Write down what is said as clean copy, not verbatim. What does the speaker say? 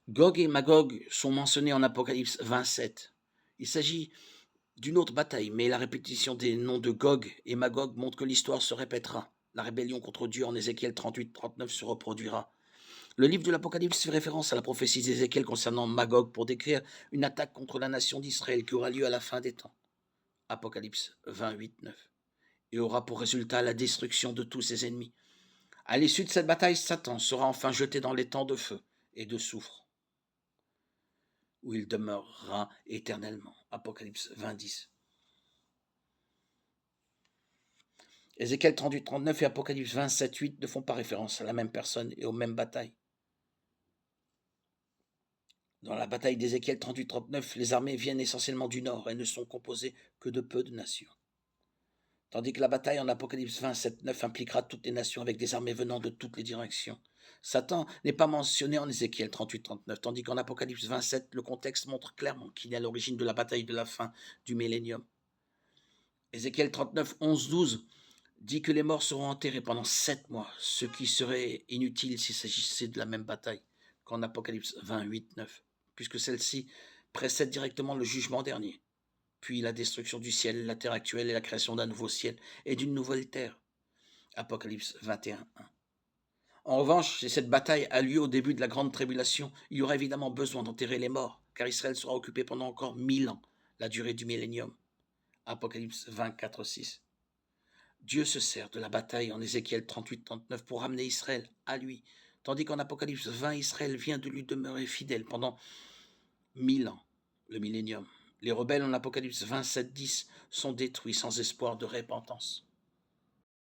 Gog et Magog sont mentionnés en Apocalypse 27. Il s'agit d'une autre bataille, mais la répétition des noms de Gog et Magog montre que l'histoire se répétera. La rébellion contre Dieu en Ézéchiel 38-39 se reproduira. Le livre de l'Apocalypse fait référence à la prophétie d'Ézéchiel concernant Magog pour décrire une attaque contre la nation d'Israël qui aura lieu à la fin des temps. Apocalypse 28-9. Et aura pour résultat la destruction de tous ses ennemis. À l'issue de cette bataille, Satan sera enfin jeté dans les temps de feu et de soufre, où il demeurera éternellement. Apocalypse 20-10. Ézéchiel 38-39 et Apocalypse 27-8 ne font pas référence à la même personne et aux mêmes batailles. Dans la bataille d'Ézéchiel 38-39, les armées viennent essentiellement du nord et ne sont composées que de peu de nations. Tandis que la bataille en Apocalypse 27-9 impliquera toutes les nations avec des armées venant de toutes les directions. Satan n'est pas mentionné en Ézéchiel 38-39, tandis qu'en Apocalypse 27, le contexte montre clairement qu'il est à l'origine de la bataille de la fin du millénium. Ézéchiel 39, 11, 12 dit que les morts seront enterrés pendant 7 mois, ce qui serait inutile s'il s'agissait de la même bataille qu'en Apocalypse 28, 9, puisque celle-ci précède directement le jugement dernier, puis la destruction du ciel, la terre actuelle et la création d'un nouveau ciel et d'une nouvelle terre. Apocalypse 21, 1. En revanche, si cette bataille a lieu au début de la grande tribulation, il y aura évidemment besoin d'enterrer les morts, car Israël sera occupé pendant encore 1000 ans, la durée du millénium. Apocalypse 24, 6. Dieu se sert de la bataille en Ézéchiel 38-39 pour ramener Israël à lui, tandis qu'en Apocalypse 20, Israël vient de lui demeurer fidèle pendant 1000 ans, le millénium. Les rebelles en Apocalypse 27-10 sont détruits sans espoir de repentance.